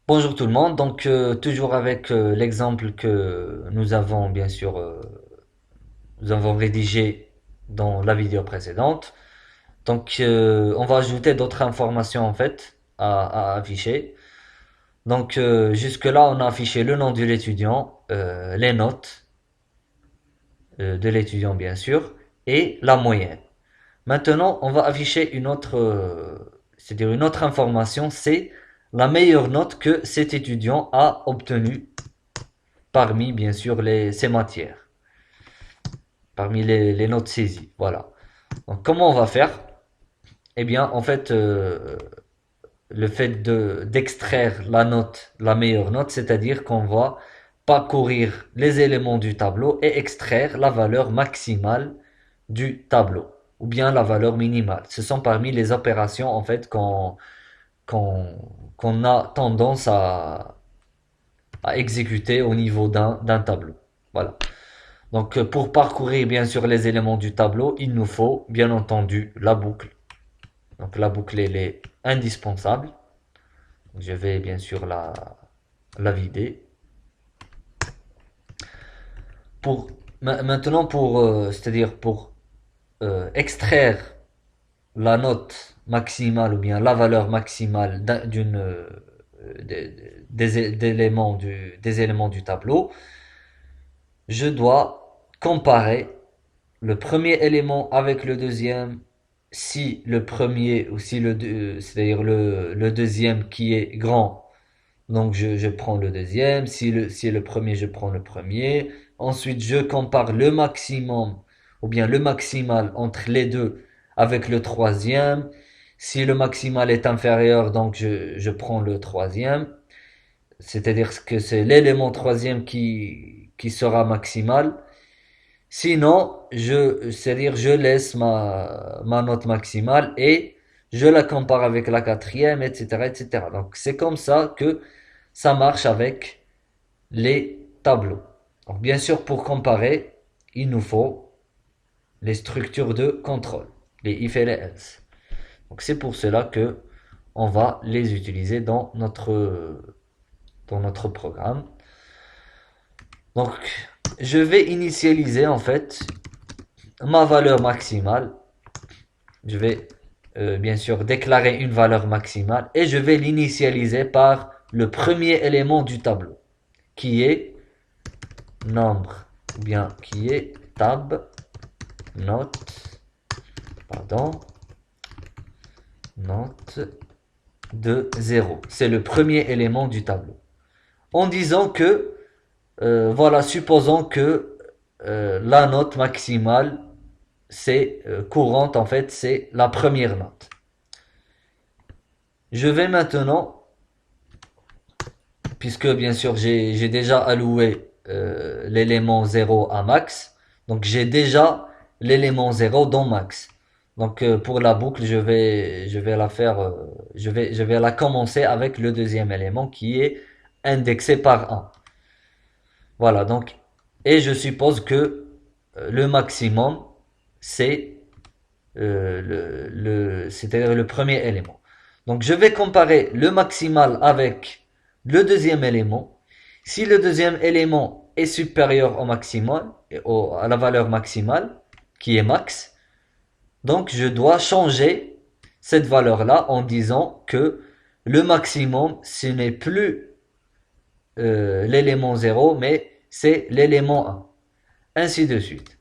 Bonjour tout le monde, donc toujours avec l'exemple que nous avons bien sûr nous avons rédigé dans la vidéo précédente. Donc on va ajouter d'autres informations en fait à afficher. Donc jusque-là on a affiché le nom de l'étudiant, les notes de l'étudiant bien sûr et la moyenne. Maintenant on va afficher une autre c'est-à-dire une autre information, c'est la meilleure note que cet étudiant a obtenue parmi bien sûr ces matières, parmi les notes saisies. Voilà. Donc comment on va faire? Eh bien, en fait, le fait d'extraire la note, la meilleure note, c'est-à-dire qu'on va parcourir les éléments du tableau et extraire la valeur maximale du tableau ou bien la valeur minimale. Ce sont parmi les opérations en fait qu'on qu'on a tendance à exécuter au niveau d'un tableau. Voilà. Donc pour parcourir bien sûr les éléments du tableau, il nous faut bien entendu la boucle. Donc la boucle elle est indispensable. Je vais bien sûr la vider. Pour maintenant pour c'est-à-dire pour extraire la note maximale ou bien la valeur maximale d'une des éléments du tableau, je dois comparer le premier élément avec le deuxième, si le premier ou si c'est-à-dire le deuxième qui est grand, donc je prends le deuxième, si le premier, je prends le premier. Ensuite, je compare le maximum ou bien le maximal entre les deux avec le troisième. Si le maximal est inférieur, donc je prends le troisième. C'est-à-dire que c'est l'élément troisième qui sera maximal. Sinon, c'est-à-dire je laisse ma note maximale et je la compare avec la quatrième, etc., etc. Donc c'est comme ça que ça marche avec les tableaux. Donc bien sûr, pour comparer, il nous faut les structures de contrôle, les if et les else. Donc c'est pour cela que on va les utiliser dans notre programme. Donc je vais initialiser en fait ma valeur maximale. Je vais bien sûr déclarer une valeur maximale et je vais l'initialiser par le premier élément du tableau qui est nombre ou bien qui est tab note pardon note de 0. C'est le premier élément du tableau. En disant que voilà, supposons que la note maximale c'est courante en fait, c'est la première note. Je vais maintenant, puisque bien sûr j'ai déjà alloué l'élément 0 à max, donc j'ai déjà l'élément 0 dans max. Donc pour la boucle, je vais la faire, je vais la commencer avec le deuxième élément qui est indexé par 1. Voilà, donc, et je suppose que le maximum, c'est c'est-à-dire le premier élément. Donc je vais comparer le maximal avec le deuxième élément. Si le deuxième élément est supérieur au maximal, à la valeur maximale, qui est max, donc je dois changer cette valeur-là en disant que le maximum, ce n'est plus l'élément 0, mais c'est l'élément 1. Ainsi de suite.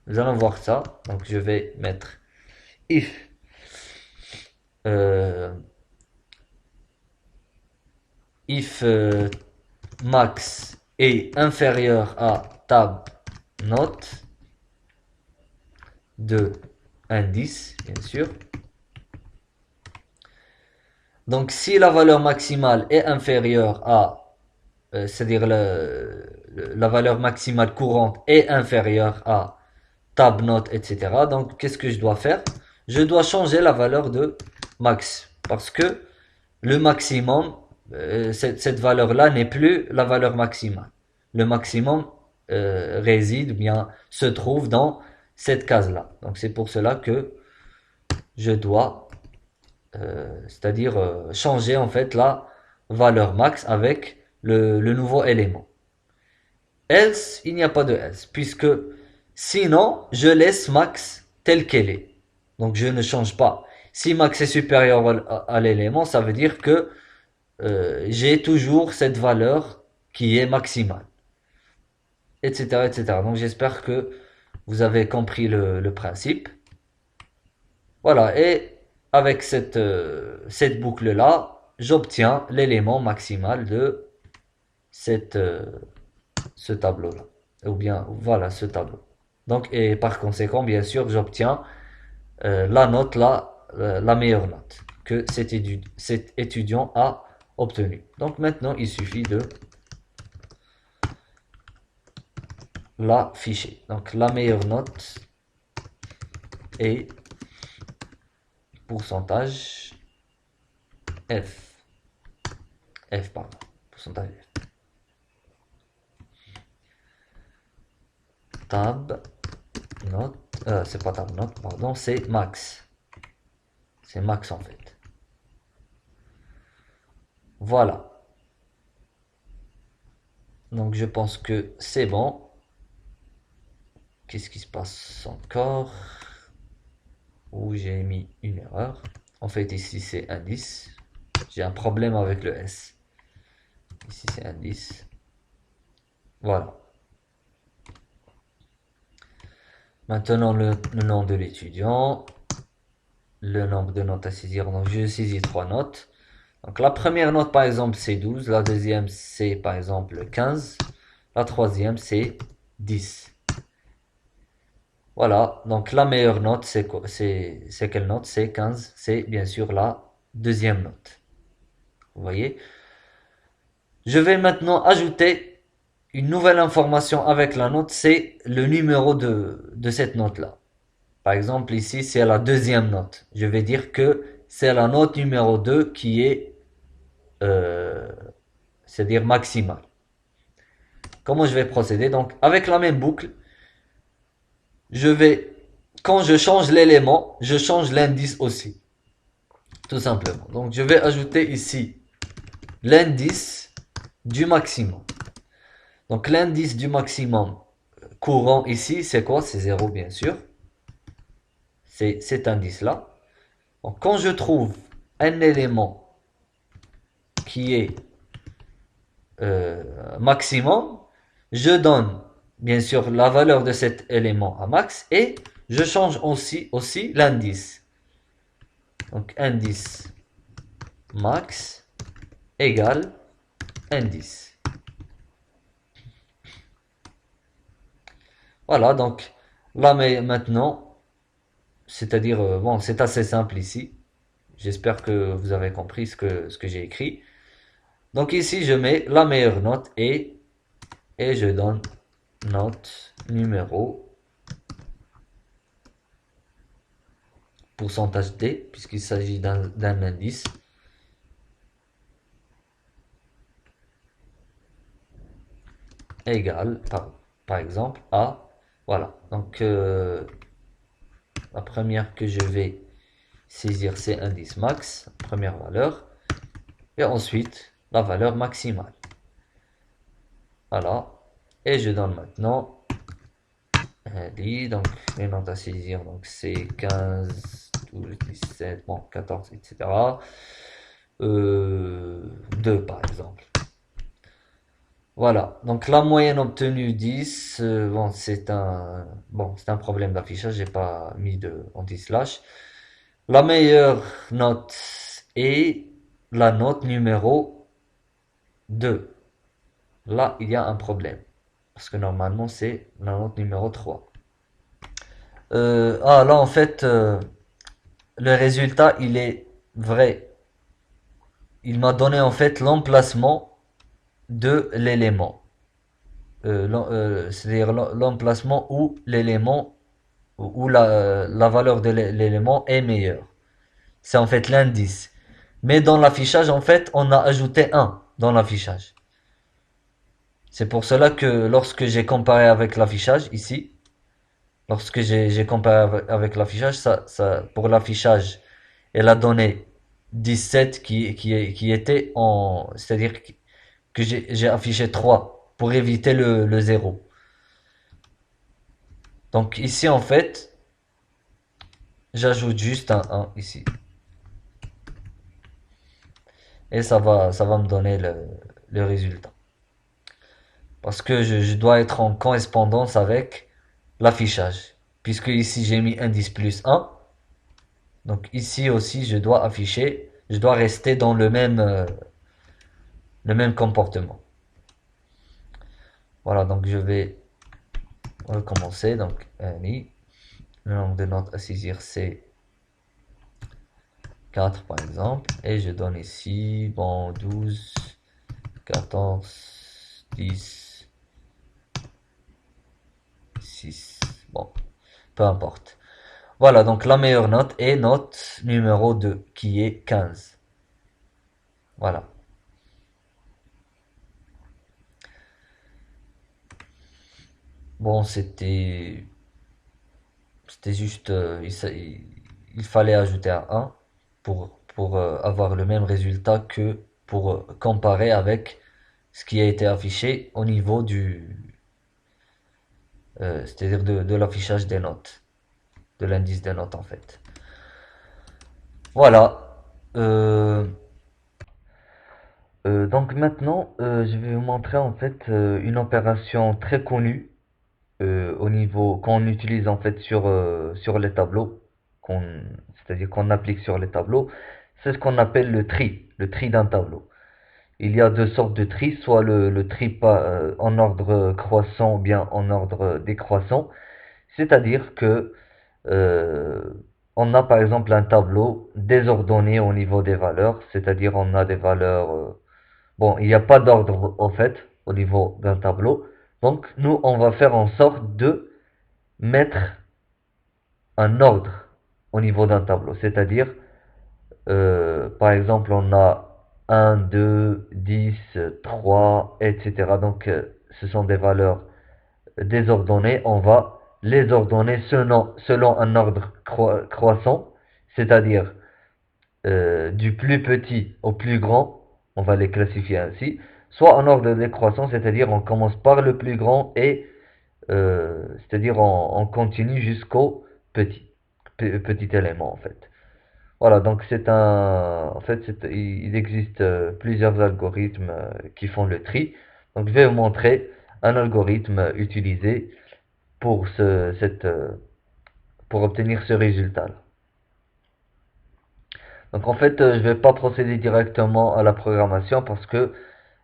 Nous allons voir ça. Donc je vais mettre if euh, if max est inférieur à tab note de indice, bien sûr. Donc si la valeur maximale est inférieure à, c'est-à-dire la valeur maximale courante est inférieure à tab note, etc. Donc qu'est-ce que je dois faire? Je dois changer la valeur de max parce que le maximum, cette valeur-là n'est plus la valeur maximale. Le maximum réside ou bien se trouve dans cette case-là. Donc c'est pour cela que je dois, c'est-à-dire changer en fait là valeur max avec le nouveau élément. Else, il n'y a pas de else, puisque sinon, je laisse max telle qu'elle est. Donc je ne change pas. Si max est supérieur à l'élément, ça veut dire que j'ai toujours cette valeur qui est maximale, etc., etc. Donc j'espère que vous avez compris le principe. Voilà, et avec cette boucle-là, j'obtiens l'élément maximal de cette, ce tableau-là. Ou bien, voilà, ce tableau. Donc, et par conséquent, bien sûr, j'obtiens la note, la meilleure note que cet étudiant a obtenue. Donc maintenant, il suffit de l'afficher. Donc la meilleure note est pourcentage F. F, pardon. Pourcentage F. Tab note. C'est pas tab note, pardon, c'est max. C'est max en fait. Voilà. Donc je pense que c'est bon. Qu'est-ce qui se passe encore? Où j'ai mis une erreur. En fait, ici c'est indice. J'ai un problème avec le S. Ici c'est indice. Voilà. Maintenant le nom de l'étudiant. Le nombre de notes à saisir. Donc je saisis 3 notes. Donc la première note par exemple c'est 12. La deuxième c'est par exemple 15. La troisième c'est 10. Voilà, donc la meilleure note, c'est quelle note? C'est 15, c'est bien sûr la deuxième note. Vous voyez? Je vais maintenant ajouter une nouvelle information avec la note, c'est le numéro de cette note-là. Par exemple, ici, c'est la deuxième note. Je vais dire que c'est la note numéro 2 qui est, euh, c'est-à-dire maximale. Comment je vais procéder? Donc, avec la même boucle, je vais, quand je change l'élément, je change l'indice aussi. Tout simplement. Donc je vais ajouter ici l'indice du maximum. Donc l'indice du maximum courant ici, c'est quoi? C'est 0 bien sûr. C'est cet indice-là. Donc quand je trouve un élément qui est maximum, je donne bien sûr la valeur de cet élément à max et je change aussi l'indice. Donc indice max égale indice. Voilà, donc là maintenant, c'est-à-dire, bon, c'est assez simple ici. J'espère que vous avez compris ce que j'ai écrit. Donc ici, je mets la meilleure note et je donne note numéro pourcentage D, puisqu'il s'agit d'un indice. Égale, par exemple, à, voilà. Donc, la première que je vais saisir, c'est indice max, première valeur. Et ensuite, la valeur maximale. Voilà. Et je donne maintenant donc les notes à saisir, donc c'est 15, 12, 17, bon, 14, etc. 2 par exemple. Voilà, donc la moyenne obtenue 10, bon c'est un problème d'affichage, j'ai pas mis de anti-slash. La meilleure note est la note numéro 2. Là, il y a un problème. Parce que normalement, c'est la note numéro 3. Là, en fait, le résultat, il est vrai. Il m'a donné, en fait, l'emplacement de l'élément. C'est-à-dire l'emplacement où l'élément, où la valeur de l'élément est meilleure. C'est en fait l'indice. Mais dans l'affichage, en fait, on a ajouté 1 dans l'affichage. C'est pour cela que lorsque j'ai comparé avec l'affichage ici, lorsque j'ai comparé avec l'affichage, pour l'affichage, elle a donné 17 qui était en, c'est-à-dire que j'ai affiché 3 pour éviter le 0. Donc ici en fait, j'ajoute juste un 1 ici. Et ça va me donner le résultat. Parce que je dois être en correspondance avec l'affichage. Puisque ici j'ai mis indice plus 1. Donc ici aussi je dois afficher, je dois rester dans le même comportement. Voilà, donc je vais recommencer. Donc le nombre de notes à saisir c'est 4 par exemple. Et je donne ici, bon, 12, 14, 10, 6. Bon, peu importe. Voilà, donc la meilleure note est note numéro 2, qui est 15. Voilà. Bon, c'était juste, il fallait ajouter un 1 pour avoir le même résultat que pour comparer avec ce qui a été affiché au niveau c'est-à-dire de l'affichage des notes, de l'indice des notes en fait. Voilà. Euh, donc maintenant, je vais vous montrer en fait une opération très connue au niveau qu'on utilise en fait sur les tableaux, qu'on, c'est-à-dire qu'on applique sur les tableaux. C'est ce qu'on appelle le tri d'un tableau. Il y a deux sortes de tri, soit le tri en ordre croissant ou bien en ordre décroissant. C'est-à-dire que euh, on a par exemple un tableau désordonné au niveau des valeurs, c'est-à-dire on a des valeurs. Bon, il n'y a pas d'ordre en fait au niveau d'un tableau. Donc nous, on va faire en sorte de mettre un ordre au niveau d'un tableau. C'est-à-dire, par exemple, on a 1, 2, 10, 3, etc. Donc, ce sont des valeurs désordonnées. On va les ordonner selon un ordre croissant, c'est-à-dire du plus petit au plus grand. On va les classifier ainsi. Soit en ordre décroissant, c'est-à-dire on commence par le plus grand et c'est-à-dire on continue jusqu'au petit, petit élément en fait. Voilà, donc en fait, il existe plusieurs algorithmes qui font le tri. Donc je vais vous montrer un algorithme utilisé pour pour obtenir ce résultat. Donc en fait, je vais pas procéder directement à la programmation parce que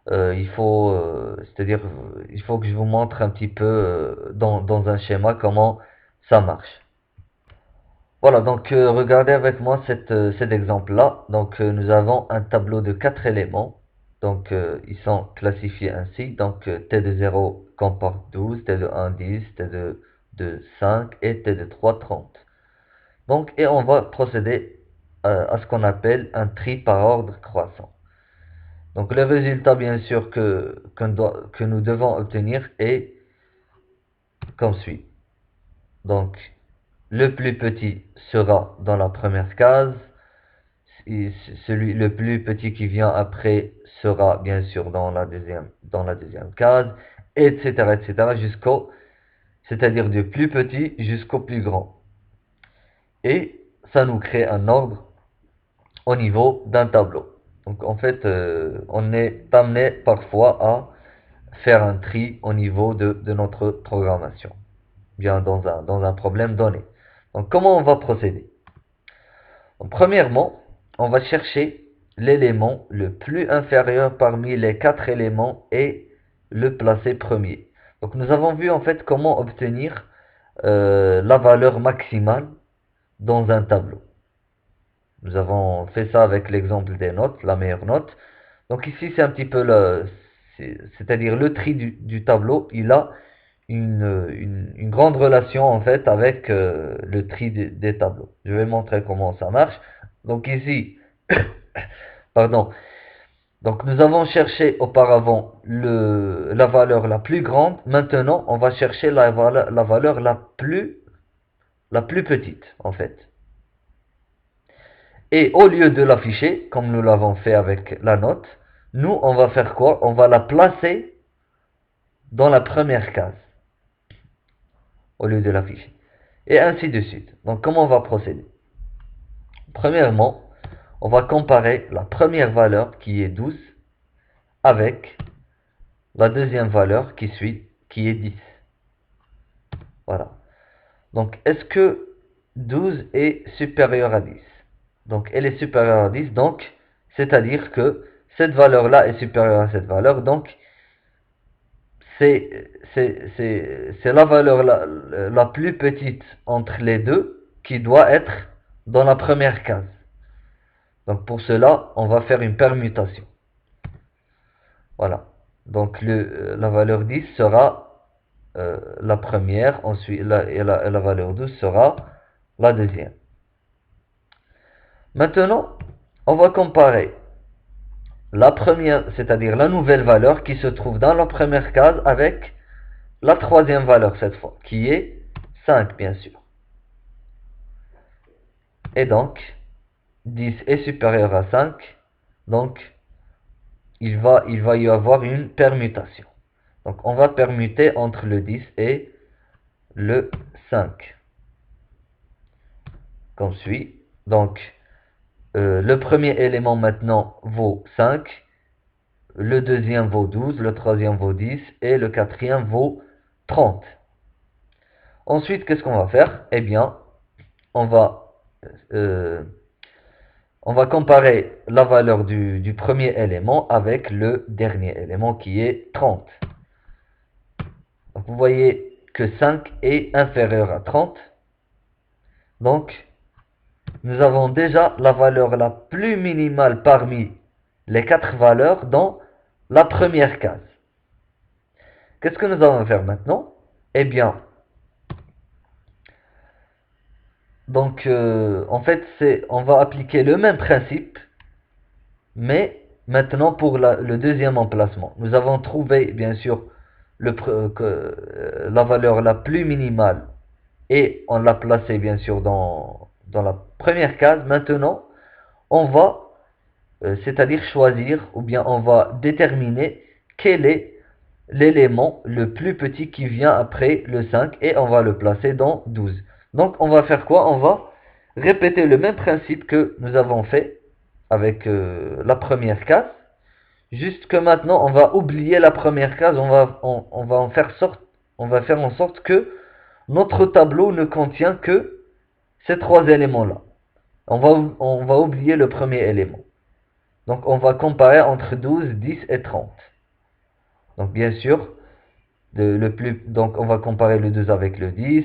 c'est-à-dire, il faut que je vous montre un petit peu dans un schéma comment ça marche. Voilà, donc regardez avec moi cet exemple-là. Donc nous avons un tableau de 4 éléments. Donc ils sont classifiés ainsi. Donc T de 0 comporte 12, T de 1 10, T de 2 5 et T de 3 30. Donc et on va procéder à ce qu'on appelle un tri par ordre croissant. Donc le résultat bien sûr que nous devons obtenir est comme suit. Donc le plus petit sera dans la première case, celui le plus petit qui vient après sera bien sûr dans la deuxième case, etc., c'est-à-dire du plus petit jusqu'au plus grand. Et ça nous crée un ordre au niveau d'un tableau. Donc en fait, on est amené parfois à faire un tri au niveau de notre programmation, bien dans un problème donné. Donc comment on va procéder? Donc, premièrement, on va chercher l'élément le plus inférieur parmi les quatre éléments et le placer premier. Donc nous avons vu en fait comment obtenir la valeur maximale dans un tableau. Nous avons fait ça avec l'exemple des notes, la meilleure note. Donc ici c'est un petit peu c'est-à-dire le tri du tableau, il a une grande relation en fait avec le tri des tableaux. Je vais montrer comment ça marche. Donc ici, pardon. Donc nous avons cherché auparavant la valeur la plus grande. Maintenant, on va chercher la valeur la plus petite en fait. Et au lieu de l'afficher, comme nous l'avons fait avec la note, nous, on va faire quoi? On va la placer dans la première case, au lieu de l'afficher. Et ainsi de suite. Donc, comment on va procéder? Premièrement, on va comparer la première valeur, qui est 12, avec la deuxième valeur qui suit, qui est 10. Voilà. Donc, est-ce que 12 est supérieur à 10? Donc, elle est supérieure à 10, donc, c'est-à-dire que cette valeur-là est supérieure à cette valeur, donc, c'est la valeur la plus petite entre les deux qui doit être dans la première case. Donc, pour cela, on va faire une permutation. Voilà. Donc, la valeur 10 sera la première, ensuite, la valeur 12 sera la deuxième. Maintenant, on va comparer la première, c'est-à-dire la nouvelle valeur qui se trouve dans la première case avec la troisième valeur cette fois, qui est 5 bien sûr. Et donc, 10 est supérieur à 5, donc il va y avoir une permutation. Donc on va permuter entre le 10 et le 5. Comme suit. Donc, le premier élément maintenant vaut 5, le deuxième vaut 12, le troisième vaut 10 et le quatrième vaut 30. Ensuite, qu'est-ce qu'on va faire? Eh bien, on va, euh, on va comparer la valeur du premier élément avec le dernier élément qui est 30. Donc, vous voyez que 5 est inférieur à 30. Donc, nous avons déjà la valeur la plus minimale parmi les 4 valeurs dans la première case. Qu'est-ce que nous allons faire maintenant? Eh bien, donc en fait, on va appliquer le même principe, mais maintenant pour le deuxième emplacement. Nous avons trouvé bien sûr la valeur la plus minimale et on l'a placée bien sûr dans la première case. Maintenant, on va c'est-à-dire choisir ou bien on va déterminer quel est l'élément le plus petit qui vient après le 5 et on va le placer dans 12. Donc on va faire quoi? On va répéter le même principe que nous avons fait avec la première case, juste que maintenant on va oublier la première case, on va on va faire en sorte que notre tableau ne contient que ces trois éléments-là. On va oublier le premier élément. Donc on va comparer entre 12, 10 et 30. Donc bien sûr, donc on va comparer le 12 avec le 10.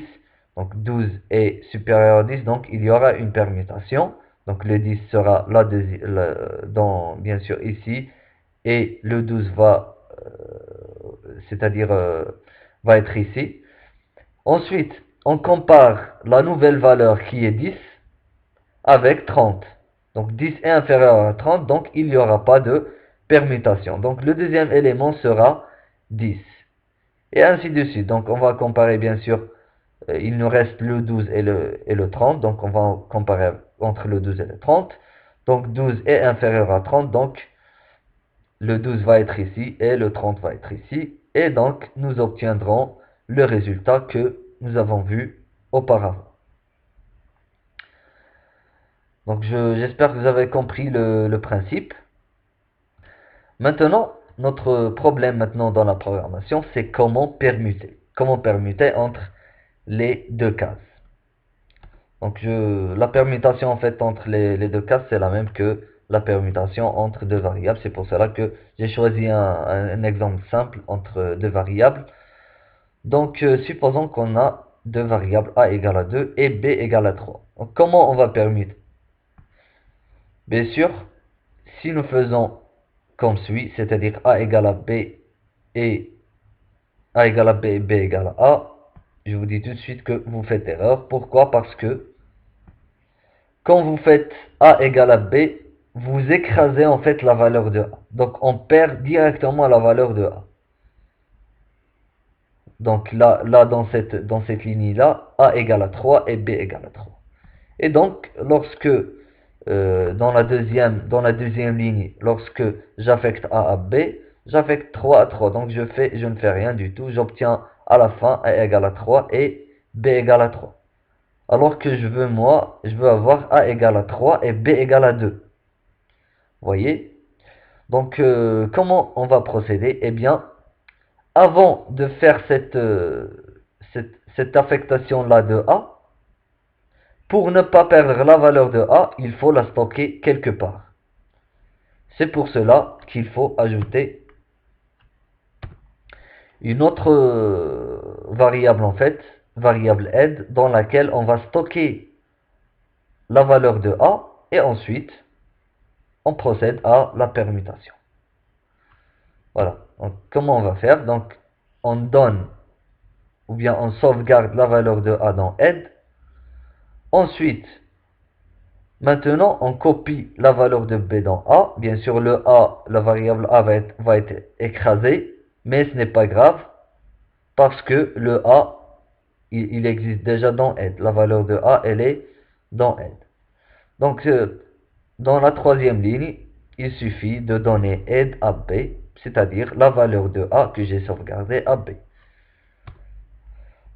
Donc 12 est supérieur à 10, donc il y aura une permutation. Donc le 10 sera bien sûr ici, et le 12 c'est-à-dire va être ici. Ensuite, on compare la nouvelle valeur qui est 10 avec 30. Donc 10 est inférieur à 30, donc il n'y aura pas de permutation. Donc le deuxième élément sera 10. Et ainsi de suite. Donc on va comparer bien sûr, il nous reste le 12 et le 30, donc on va comparer entre le 12 et le 30. Donc 12 est inférieur à 30, donc le 12 va être ici et le 30 va être ici. Et donc nous obtiendrons le résultat que nous avons vu auparavant. Donc j'espère que vous avez compris le principe. Maintenant, notre problème maintenant dans la programmation, c'est comment permuter. Comment permuter entre les deux cases. Donc la permutation en fait entre les deux cases, c'est la même que la permutation entre deux variables. C'est pour cela que j'ai choisi un exemple simple entre deux variables. Donc supposons qu'on a deux variables a égale à 2 et b égale à 3. Donc comment on va permuter? Bien sûr, si nous faisons comme suit, c'est-à-dire a égale à b et a égale à b et b égale à a, je vous dis tout de suite que vous faites erreur. Pourquoi? Parce que quand vous faites a égale à b, vous écrasez en fait la valeur de a. Donc on perd directement la valeur de a. Donc là dans cette ligne-là, a égale à 3 et b égale à 3. Et donc lorsque dans la deuxième ligne, lorsque j'affecte A à B, j'affecte 3 à 3. Donc je ne fais rien du tout. J'obtiens à la fin A égale à 3 et B égale à 3. Alors que je veux avoir A égale à 3 et B égale à 2. Vous voyez? Donc, comment on va procéder? Eh bien, avant de faire cette affectation-là de A, pour ne pas perdre la valeur de A, il faut la stocker quelque part. C'est pour cela qu'il faut ajouter une autre variable en fait, variable aide, dans laquelle on va stocker la valeur de A et ensuite on procède à la permutation. Voilà. Donc, comment on va faire? Donc, on donne ou bien on sauvegarde la valeur de A dans aide. Ensuite, maintenant, on copie la valeur de B dans A. Bien sûr, le A, la variable A va être écrasée, mais ce n'est pas grave parce que le A, il existe déjà dans aide. La valeur de A, elle est dans aide. Donc, dans la troisième ligne, il suffit de donner aide à B, c'est-à-dire la valeur de A que j'ai sauvegardée à B.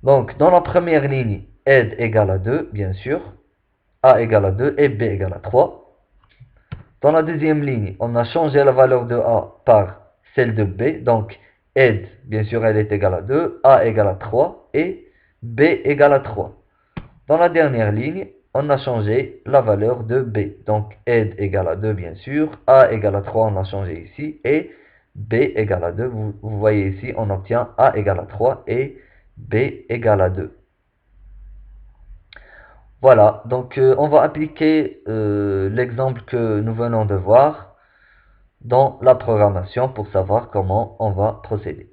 Donc, dans la première ligne, aide égale à 2, bien sûr. A égale à 2 et B égale à 3. Dans la deuxième ligne, on a changé la valeur de A par celle de B. Donc, aide, bien sûr, elle est égale à 2, A égale à 3 et B égale à 3. Dans la dernière ligne, on a changé la valeur de B. Donc, aide égale à 2, bien sûr. A égale à 3, on a changé ici. Et B égale à 2. Vous voyez ici, on obtient A égale à 3 et B égale à 2. Voilà, donc on va appliquer l'exemple que nous venons de voir dans la programmation pour savoir comment on va procéder.